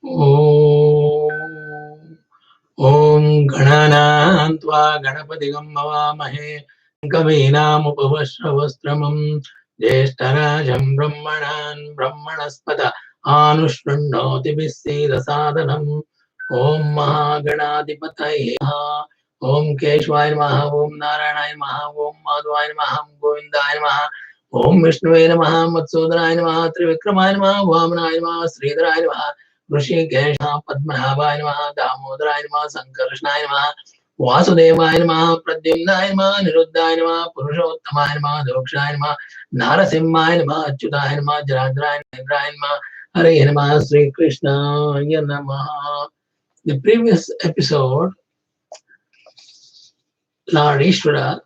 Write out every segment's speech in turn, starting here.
ॐ गणनान्त्वा गणपतिगं मवामहे कवीनामुपवस्त्रवस्त्रमं ज्येष्ठराजं ब्रह्मणान् ब्रह्मणस्पत आनुशृण्वोतिभिः सीदसादनम् ॐ महागणाधिपतये नमः। ॐ केशवाय नमः, ॐ नारायणाय नमः, ॐ माधवाय नमः, गोविन्दाय नमः, ॐ विष्णुवे नमः, मत्सूदनाय नमः, त्रिविक्रमाय नमः, वामनाय नमः, श्रीधराय नमः, ऋषिकेश पद्मनाभाय नमः, दामोदराय नमः, संकर्षणाय नमः, वासुदेवाय नमः, प्रद्युम्नाय नमः, निरुद्धाय नमः, पुरुषोत्तमाय नमः, दोक्षाय नमः, नारसिंहाय नमः, अच्युताय नमः, जराद्राय नमः, हरे नमः, श्री कृष्णाय नमः. The previous episode, Lord Ishvara,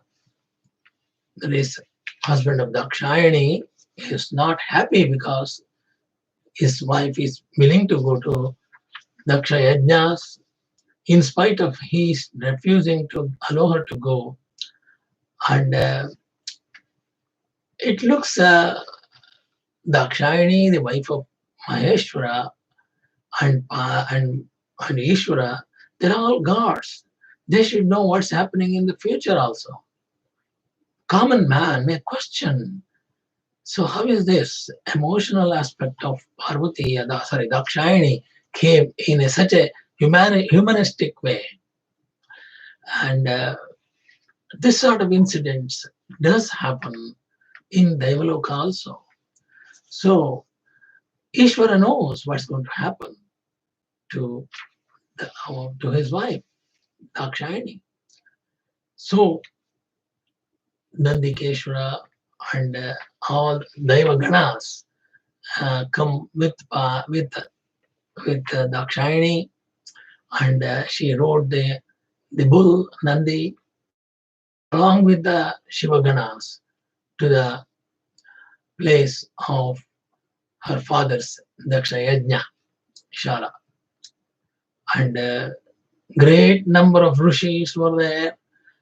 that is husband of Dakshayani, is not happy because his wife is willing to go to Daksha yajnas in spite of his refusing to allow her to go. And it looks Dakshayani, the wife of Maheshwara and Ishvara, they're all gods. They should know what's happening in the future also. Common man may question. So how is this emotional aspect of Parvati, Dakshayani came in such a humanistic way? And this sort of incidents does happen in Devaloka also. So Ishvara knows what's going to happen to his wife, Dakshayani. So Nandikeshwara and all Devaganas come with Dakshayani, and she rode the bull Nandi along with the Shivaganas to the place of her father's Daksha yajna, Shala. And great number of rishis were there,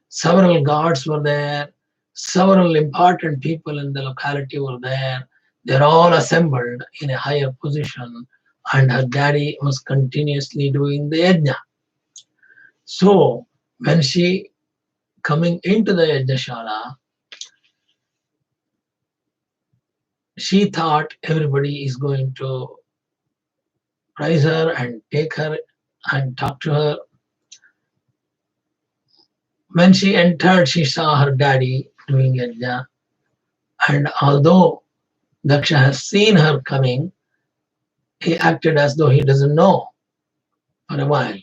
several gods were there, several important people in the locality were there. They're all assembled in a higher position, and her daddy was continuously doing the yajna. So when she coming into the yajnashala, she thought everybody is going to praise her and take her and talk to her. When she entered, she saw her daddy doing yajna, and although Daksha has seen her coming, he acted as though he doesn't know for a while.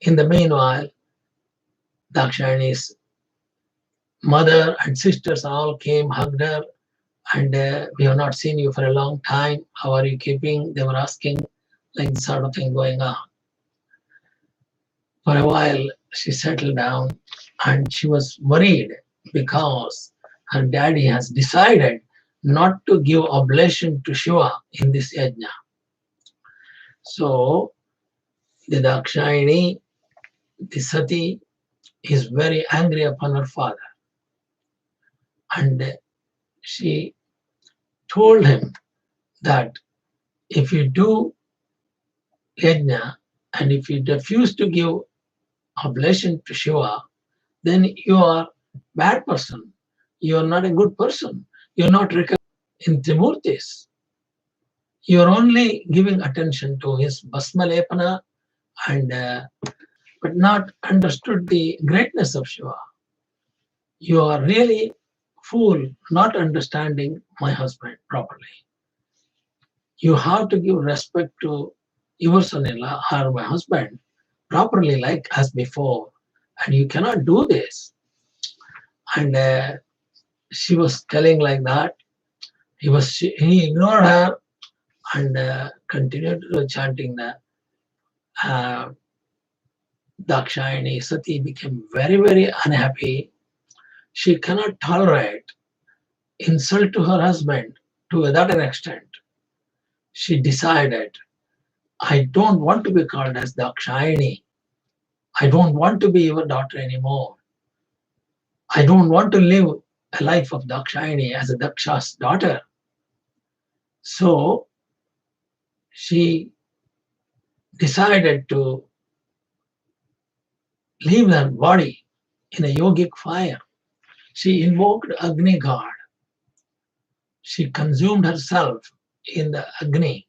In the meanwhile, Dakshayani's mother and sisters all came, hugged her, and we have not seen you for a long time. How are you keeping? They were asking, like this sort of thing going on. For a while, she settled down, and she was worried because her daddy has decided not to give oblation to Shiva in this yajna. So the Dakshayani, the Sati, is very angry upon her father, and she told him that if you do yajna and if you refuse to give oblation to Shiva, then you are a bad person. You are not a good person. You are not recognized in Trimurtis. You are only giving attention to his Basmalepana and but not understood the greatness of Shiva. You are really fool not understanding my husband properly. You have to give respect to your son-in-law or my husband properly, like as before, and you cannot do this. And she was telling like that. He ignored her and continued chanting that. Dakshayani Sati became very, very unhappy. She cannot tolerate insult to her husband to that extent. She decided, I don't want to be called as Dakshayani. I don't want to be your daughter anymore. I don't want to live a life of Dakshayani as a Daksha's daughter. So she decided to leave her body in a yogic fire. She invoked Agni god. She consumed herself in the Agni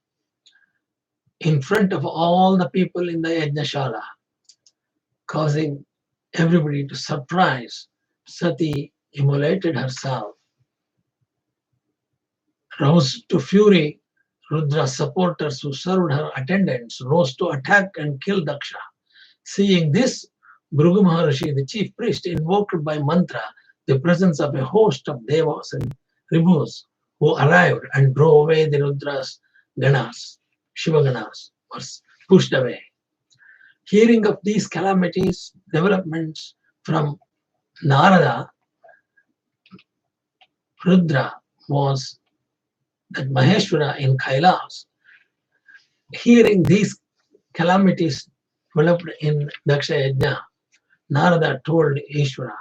in front of all the people in the Yajnashala, causing everybody to surprise. Sati immolated herself. Roused to fury, Rudra's supporters who served her attendants rose to attack and kill Daksha. Seeing this, Bhrigu Maharshi, the chief priest, invoked by mantra the presence of a host of devas and ribus who arrived and drove away the Rudra's ganas, Shiva ganas, was pushed away. Hearing of these calamities, developments from Narada, Rudra was that Maheshwara in Kailas, hearing these calamities developed in Daksha yajna, Narada told Ishvara,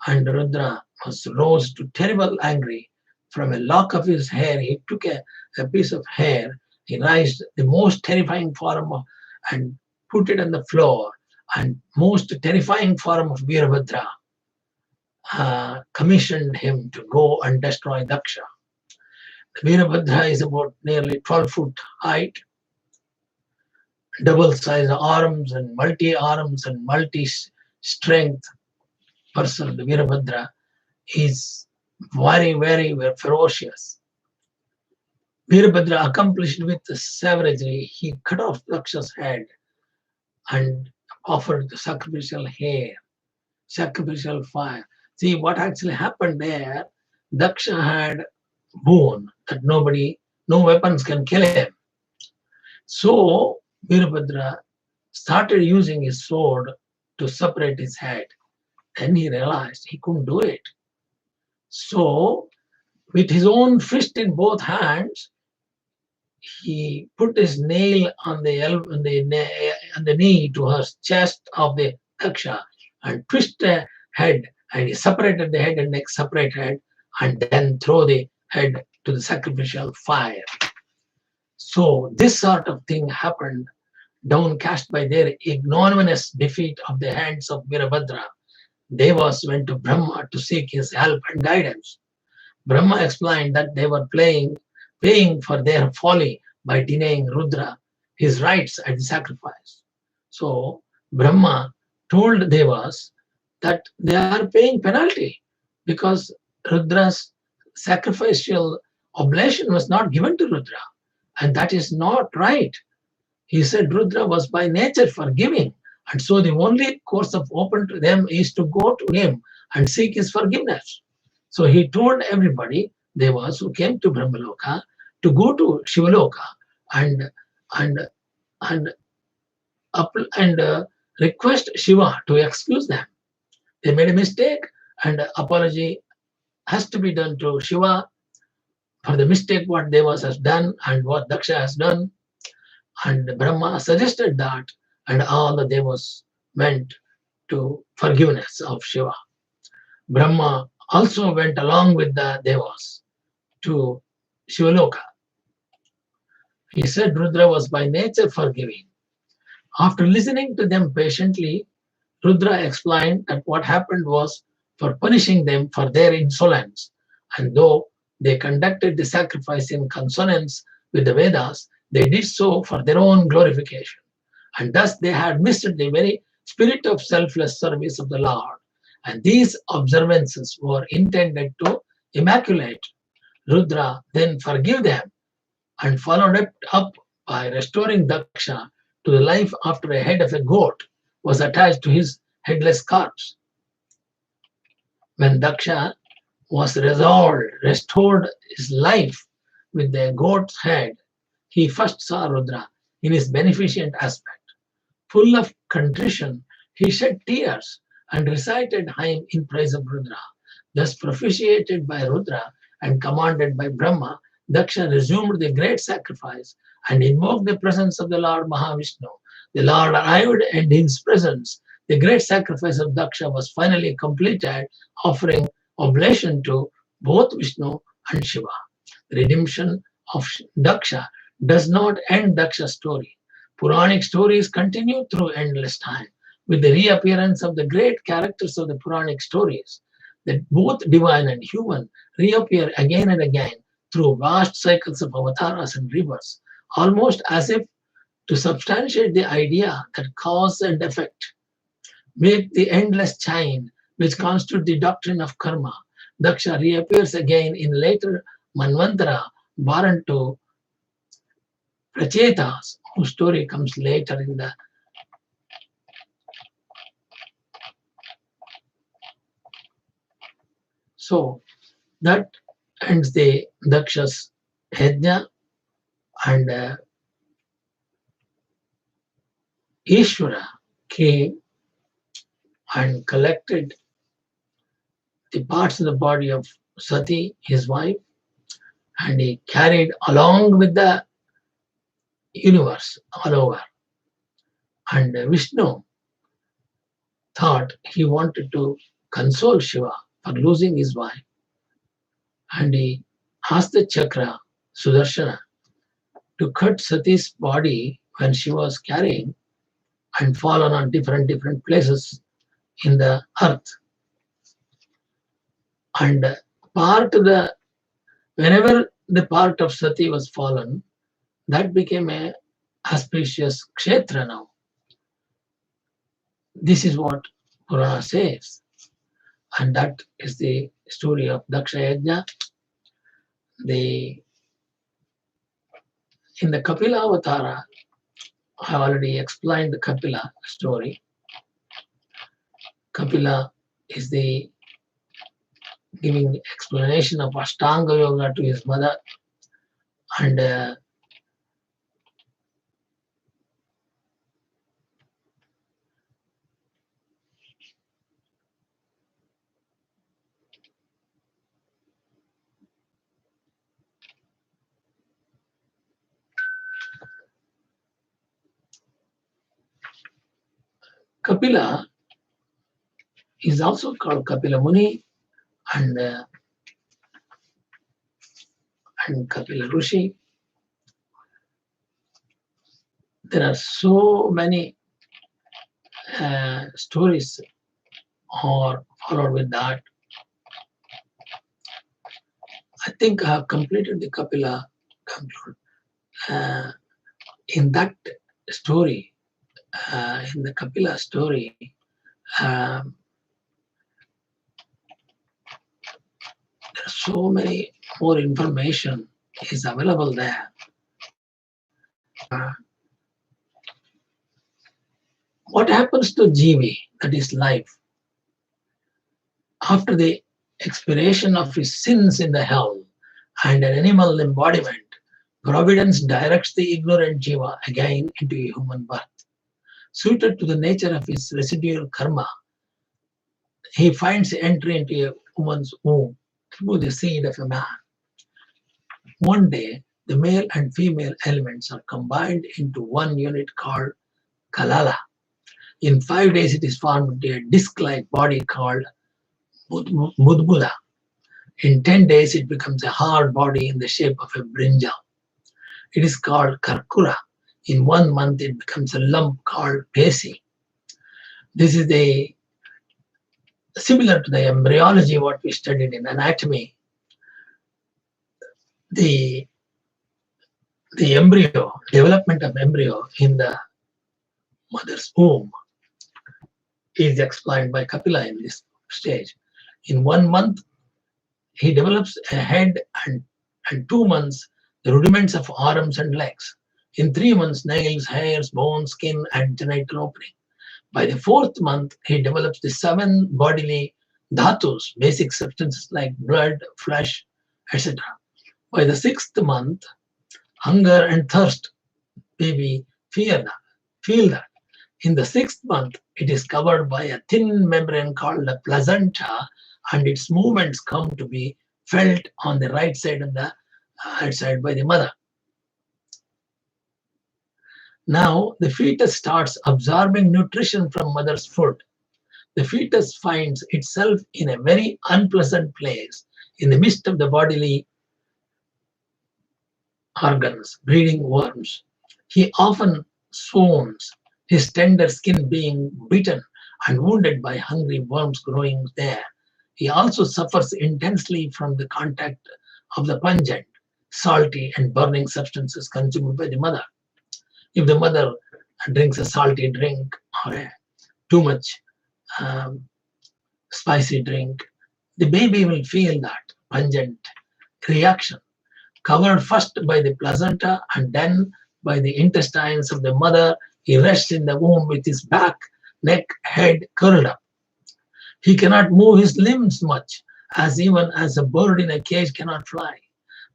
and Rudra was rose to terrible angry. From a lock of his hair, he took a piece of hair, he raised the most terrifying form of, and put it on the floor, and most terrifying form of Virabhadra commissioned him to go and destroy Daksha. Virabhadra is about nearly 12 foot height, double-sized arms and multi-arms and multi-strength person. The Virabhadra is very, very, very ferocious. Virabhadra accomplished with savagery. He cut off Daksha's head and offered the sacrificial hair, sacrificial fire. See what actually happened there. Daksha had bone that no weapons can kill him. So Virabhadra started using his sword to separate his head. Then he realized he couldn't do it. So with his own fist in both hands, he put his nail on the knee to her chest of the Daksha and twist the head, and he separated the head and neck, separate head, and then throw the head to the sacrificial fire. So this sort of thing happened, downcast by their ignominious defeat of the hands of Virabhadra. Devas went to Brahma to seek his help and guidance. Brahma explained that they were paying for their folly by denying Rudra his rights at the sacrifice. So Brahma told Devas that they are paying penalty because Rudra's sacrificial oblation was not given to Rudra, and that is not right. He said Rudra was by nature forgiving, and so the only course of open to them is to go to him and seek his forgiveness. So he told everybody, Devas who came to Brahmaloka, to go to Shivaloka and request Shiva to excuse them. They made a mistake, and apology has to be done to Shiva for the mistake what Devas has done and what Daksha has done. And Brahma suggested that, and all the Devas went to forgiveness of Shiva. Brahma also went along with the Devas to Shivaloka. He said Rudra was by nature forgiving. After listening to them patiently, Rudra explained that what happened was for punishing them for their insolence, and though they conducted the sacrifice in consonance with the Vedas, they did so for their own glorification, and thus they had missed the very spirit of selfless service of the Lord, and these observances were intended to immaculate. Rudra then forgave them and followed it up by restoring Daksha to the life after a head of a goat was attached to his headless corpse. When Daksha was restored his life with the goat's head, he first saw Rudra in his beneficent aspect. Full of contrition, he shed tears and recited hymn in praise of Rudra. Thus propitiated by Rudra and commanded by Brahma, Daksha resumed the great sacrifice and invoked the presence of the Lord Mahavishnu. The Lord arrived, and in his presence, the great sacrifice of Daksha was finally completed, offering oblation to both Vishnu and Shiva. The redemption of Daksha does not end Daksha's story. Puranic stories continue through endless time, with the reappearance of the great characters of the Puranic stories, that both divine and human reappear again and again through vast cycles of avatars and rebirths, almost as if to substantiate the idea that cause and effect make the endless chain which constitute the doctrine of karma. Daksha reappears again in later Manvantara, born to Prachetas, whose story comes later in the so that ends the Daksha's yajna, and Ishvara came and collected the parts of the body of Sati, his wife, and he carried along with the universe all over. And Vishnu thought he wanted to console Shiva for losing his wife. And he asked the chakra, Sudarshana, to cut Sati's body when she was carrying and fallen on different places in the earth. And whenever the part of Sati was fallen, that became a auspicious kshetra now. This is what Purana says. And that is the story of Daksha yajna. In the Kapila Avatara, I already explained the Kapila story. Kapila is the giving explanation of Ashtanga Yoga to his mother, and Kapila is also called Kapila Muni and Kapila Rishi. There are so many stories or followed with that. I think I have completed the Kapila conclude. In that story, in the Kapila story, there's so many more information is available there. What happens to Jivi, that is life, after the expiration of his sins in the hell and an animal embodiment? Providence directs the ignorant Jiva again into a human birth. Suited to the nature of his residual karma, he finds entry into a woman's womb through the seed of a man. One day, the male and female elements are combined into one unit called Kalala. In 5 days, it is formed into a disc-like body called Mudbula. In 10 days, it becomes a hard body in the shape of a brinjal. It is called Karkura. In 1 month, it becomes a lump called Pesi. This is similar to the embryology what we studied in anatomy. The embryo, development of embryo in the mother's womb is explained by Kapila in this stage. In 1 month, he develops a head, and 2 months, the rudiments of arms and legs. In 3 months, nails, hairs, bones, skin, and genital opening. By the 4th month, he develops the 7 bodily dhatus, basic substances like blood, flesh, etc. By the 6th month, hunger and thirst, baby feel that. In the 6th month, it is covered by a thin membrane called the placenta, and its movements come to be felt on the right side and the right side by the mother. Now, the fetus starts absorbing nutrition from mother's food. The fetus finds itself in a very unpleasant place in the midst of the bodily organs, breeding worms. He often swoons, his tender skin being beaten and wounded by hungry worms growing there. He also suffers intensely from the contact of the pungent, salty, and burning substances consumed by the mother. If the mother drinks a salty drink or a too much um, spicy drink, the baby will feel that pungent reaction, covered first by the placenta and then by the intestines of the mother. He rests in the womb with his back, neck, head curled up. He cannot move his limbs much, as even as a bird in a cage cannot fly.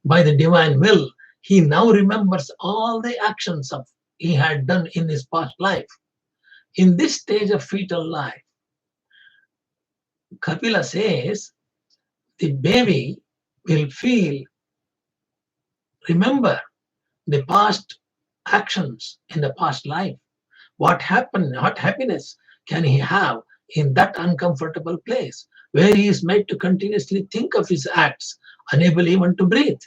By the divine will, he now remembers all the actions of he had done in his past life. In this stage of fetal life, Kapila says the baby will remember the past actions in the past life. What happened, what happiness can he have in that uncomfortable place where he is made to continuously think of his acts, unable even to breathe?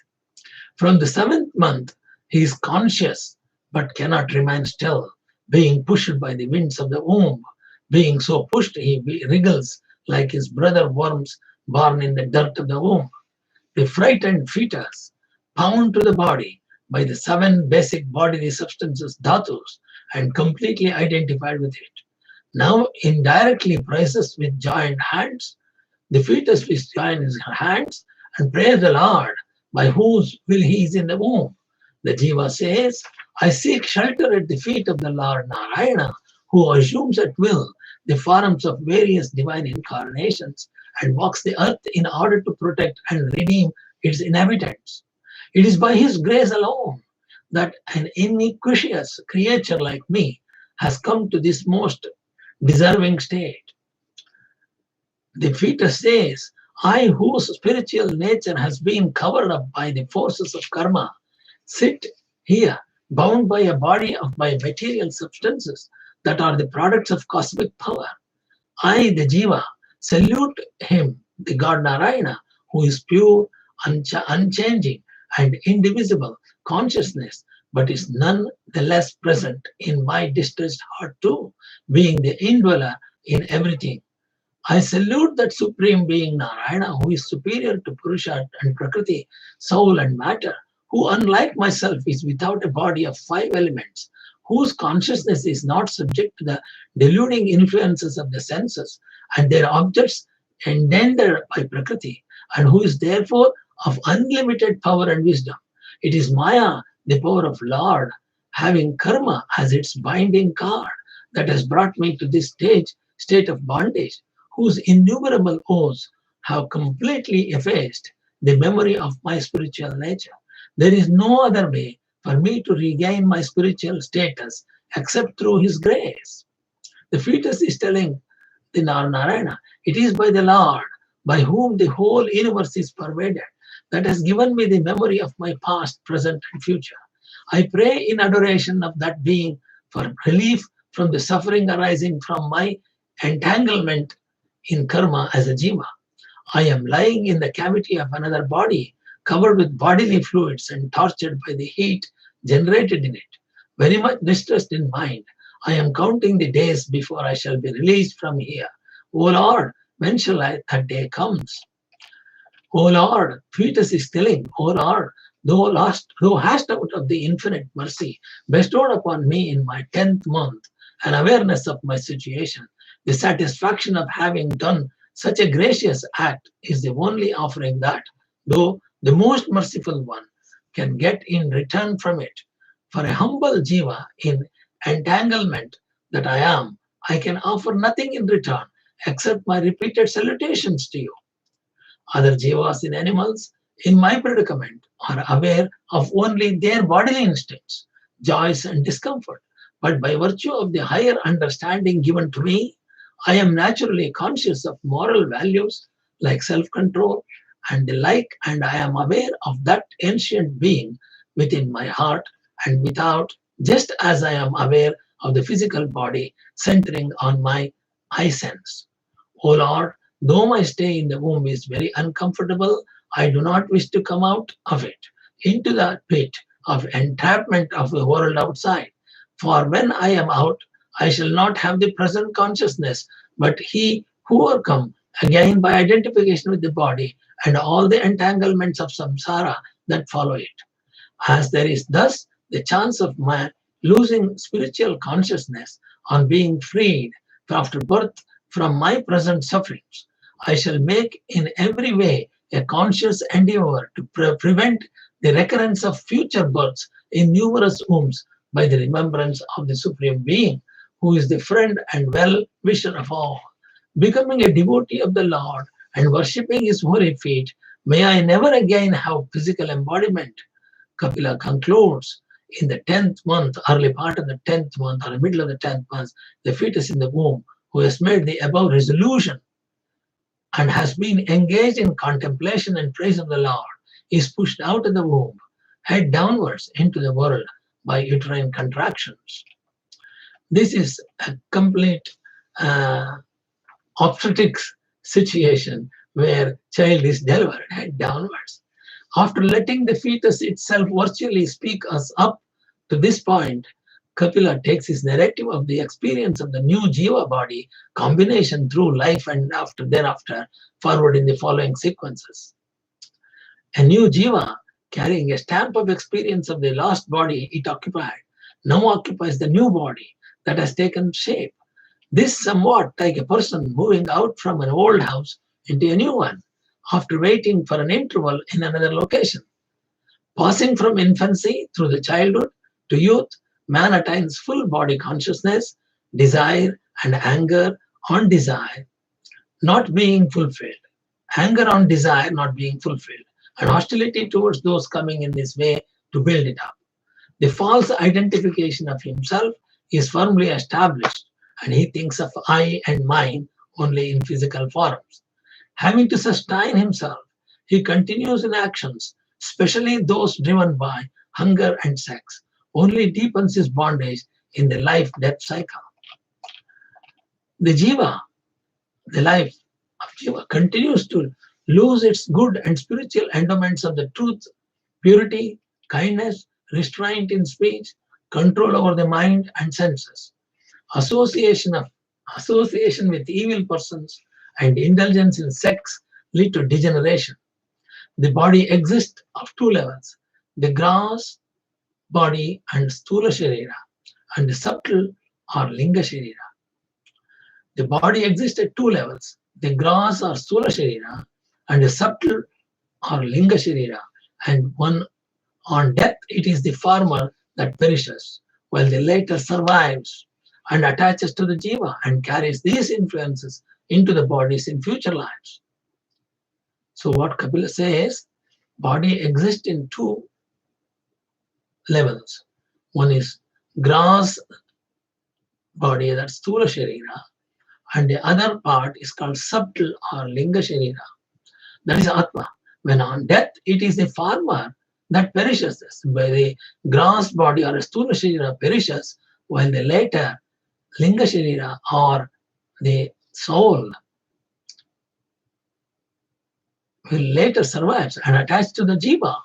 From the 7th month, he is conscious but cannot remain still, being pushed by the winds of the womb. Being so pushed, he wriggles like his brother worms born in the dirt of the womb. The frightened fetus, bound to the body by the 7 basic bodily substances, dhatus, and completely identified with it, now indirectly praises with joined hands. The fetus will join his hands and praise the Lord, by whose will he is in the womb. The Jiva says, I seek shelter at the feet of the Lord Narayana, who assumes at will the forms of various divine incarnations and walks the earth in order to protect and redeem its inhabitants. It is by his grace alone that an iniquitous creature like me has come to this most deserving state. The fetus says, I, whose spiritual nature has been covered up by the forces of karma, sit here, bound by a body of my material substances that are the products of cosmic power. I, the Jiva, salute him, the God Narayana, who is pure, unchanging, and indivisible consciousness, but is none the less present in my distressed heart too, being the indweller in everything. I salute that supreme being Narayana, who is superior to Purusha and Prakriti, soul and matter, who unlike myself is without a body of 5 elements, whose consciousness is not subject to the deluding influences of the senses and their objects engendered by Prakriti, and who is therefore of unlimited power and wisdom. It is Maya, the power of Lord, having karma as its binding cord, that has brought me to this state of bondage, whose innumerable woes have completely effaced the memory of my spiritual nature. There is no other way for me to regain my spiritual status except through his grace. The fetus is telling the Narayana, it is by the Lord, by whom the whole universe is pervaded, that has given me the memory of my past, present, and future. I pray in adoration of that being for relief from the suffering arising from my entanglement in karma as a jiva. I am lying in the cavity of another body, covered with bodily fluids and tortured by the heat generated in it. Very much distressed in mind, I am counting the days before I shall be released from here. O Lord, when shall that day comes? O Lord, fetus is telling, O Lord, thou hast out of the infinite mercy bestowed upon me in my 10th month an awareness of my situation. The satisfaction of having done such a gracious act is the only offering that, though the most merciful one, can get in return from it. For a humble jiva in entanglement that I am, I can offer nothing in return except my repeated salutations to you. Other jivas in animals in my predicament are aware of only their bodily instincts, joys and discomfort. But by virtue of the higher understanding given to me, I am naturally conscious of moral values like self-control and the like, and I am aware of that ancient being within my heart and without, just as I am aware of the physical body centering on my eye sense. O Lord, though my stay in the womb is very uncomfortable, I do not wish to come out of it into the pit of entrapment of the world outside. For when I am out, I shall not have the present consciousness, but he who overcome again by identification with the body and all the entanglements of samsara that follow it. As there is thus the chance of man losing spiritual consciousness on being freed after birth from my present sufferings, I shall make in every way a conscious endeavor to prevent the recurrence of future births in numerous wombs by the remembrance of the Supreme Being, who is the friend and well-wisher of all. Becoming a devotee of the Lord and worshipping His holy feet, may I never again have physical embodiment. Kapila concludes, in the 10th month, early part of the 10th month or the middle of the 10th month, the fetus in the womb, who has made the above resolution and has been engaged in contemplation and praise of the Lord, is pushed out of the womb, head downwards into the world by uterine contractions. This is a complete obstetrics situation where child is delivered head downwards. After letting the fetus itself virtually speak us up to this point, Kapila takes his narrative of the experience of the new Jiva body combination through life and thereafter forward in the following sequences. A new Jiva carrying a stamp of experience of the last body it occupied now occupies the new body that has taken shape. This somewhat like a person moving out from an old house into a new one after waiting for an interval in another location. Passing from infancy through the childhood to youth, man attains full body consciousness, desire and anger on desire not being fulfilled, anger on desire not being fulfilled, and hostility towards those coming in this way to build it up. The false identification of himself is firmly established, and he thinks of I and mine only in physical forms. Having to sustain himself, he continues in actions, especially those driven by hunger and sex, only deepens his bondage in the life-death cycle. The Jiva, the life of Jiva, continues to lose its good and spiritual endowments of the truth, purity, kindness, restraint in speech, control over the mind and senses. Association with evil persons and indulgence in sex lead to degeneration. The body exists of two levels, the gross body and sthula sharira, and the subtle or linga sharira. The body exists at two levels, the gross or sthula sharira and the subtle or linga sharira, and one on death it is the former that perishes, while the later survives and attaches to the jiva and carries these influences into the bodies in future lives. So what Kapila says, body exists in two levels. One is gross body, that's sthula sharira, and the other part is called subtle or linga sharira. That is Atma. When on death, it is the former that perishes, where the gross body or sthula sharira perishes, while the later linga sharira or the soul will later survive and attach to the jiva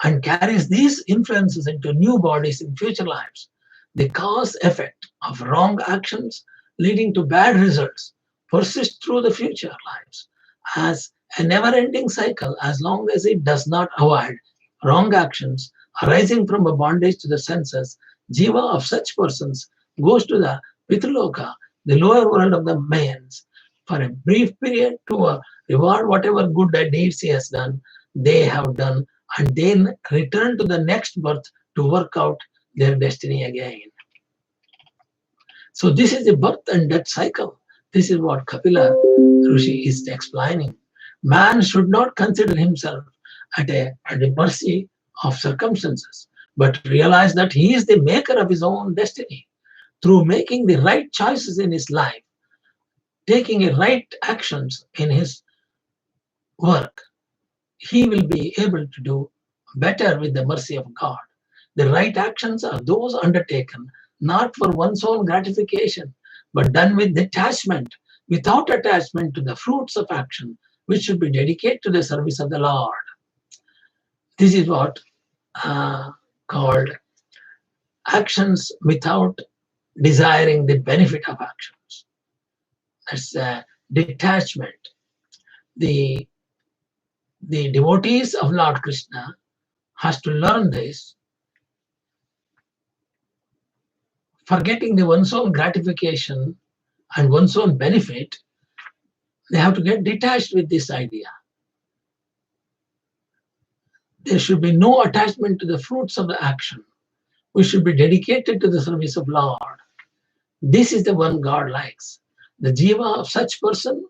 and carries these influences into new bodies in future lives. The cause effect of wrong actions leading to bad results persists through the future lives as a never-ending cycle as long as it does not avoid wrong actions arising from a bondage to the senses. Jiva of such persons goes to the Pitruloka, the lower world of the Mayans, for a brief period to reward whatever good deeds he has done, they have done, and then return to the next birth to work out their destiny again. So this is the birth and death cycle. This is what Kapila Rishi is explaining. Man should not consider himself at the mercy of circumstances, but realize that he is the maker of his own destiny. Through making the right choices in his life, taking right actions in his work, he will be able to do better with the mercy of God. The right actions are those undertaken not for one's own gratification, but done with detachment, without attachment to the fruits of action, which should be dedicated to the service of the Lord. This is what called actions without desiring the benefit of actions. That's detachment. The devotees of Lord Krishna has to learn this, forgetting the one's own gratification and one's own benefit. They have to get detached with this idea. There should be no attachment to the fruits of the action. We should be dedicated to the service of Lord. This is the one God likes. The jiva of such person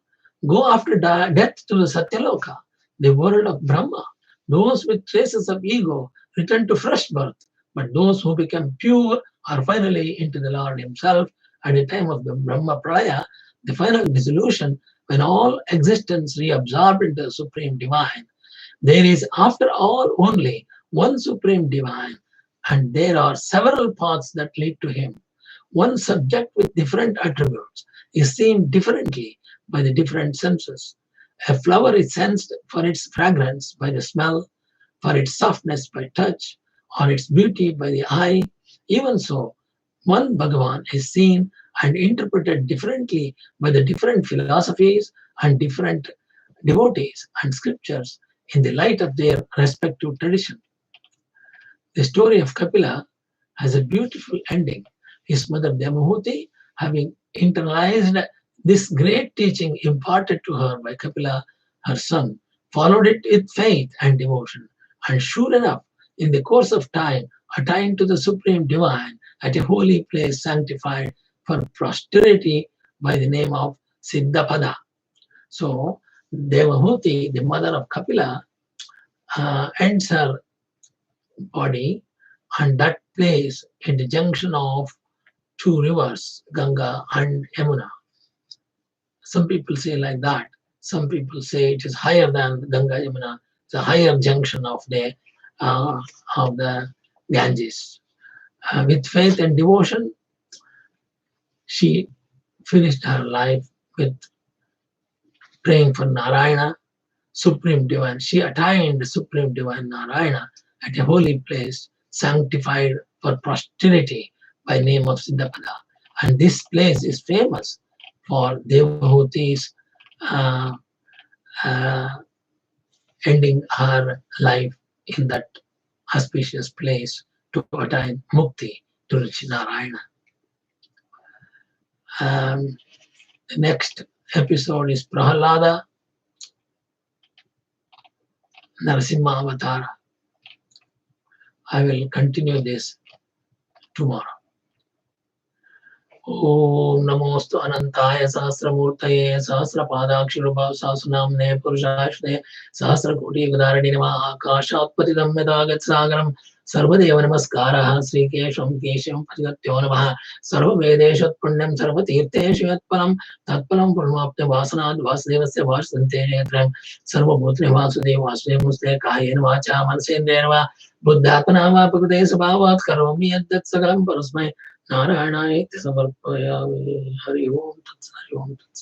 go after death to the Satyaloka, the world of Brahma. Those with traces of ego return to fresh birth, but those who become pure are finally into the Lord himself at the time of the Brahma Pralaya, the final dissolution, when all existence reabsorbed into the Supreme Divine. There is, after all, only one Supreme Divine, and there are several paths that lead to him. One subject with different attributes is seen differently by the different senses. A flower is sensed for its fragrance by the smell, for its softness by touch, or its beauty by the eye. Even so, one Bhagavan is seen and interpreted differently by the different philosophies and different devotees and scriptures in the light of their respective tradition. The story of Kapila has a beautiful ending. His mother Devahuti, having internalized this great teaching imparted to her by Kapila, her son, followed it with faith and devotion, and sure enough, in the course of time, attained to the Supreme Divine at a holy place sanctified for posterity by the name of Siddhapada. So, Devahuti, the mother of Kapila, ends her body, and that place in the junction of two rivers, Ganga and Yamuna. Some people say like that. Some people say it is higher than Ganga Yamuna. It's a higher junction of the Ganges. With faith and devotion, she finished her life with praying for Narayana, Supreme Divine. She attained the Supreme Divine Narayana at a holy place, sanctified for posterity by name of Siddhapada. And this place is famous for Devahuti's ending her life in that auspicious place to attain mukti to reach Narayana. The next episode is Prahalada, Narasimha Avatara. I will continue this tomorrow. Om Namostu Anantaya Sahasramurtaye Sahasrapadakshirubhav Sahasranamne Purushashne Sahasrakoti Gudarani Namaha Akashat Patidam Medagat Sagaram Sarvadeva Namaskaraha Sri Kesham Keshavam Padigatyo Namaha Sarva Vedeshat Punyam Sarva Tirteshu Yatpalam Tatpalam Purnapte Vasanad Vasudevasya Vasante Netram Sarva Bhutri Vasudev Vasudev Muste Kayen Vacha Mansenderva Buddhatmanava Pagade Sabhavat Karomi Yadat Sagalam Parasmai Narayana Samarpayami Hari Om Tat Hari Om Tat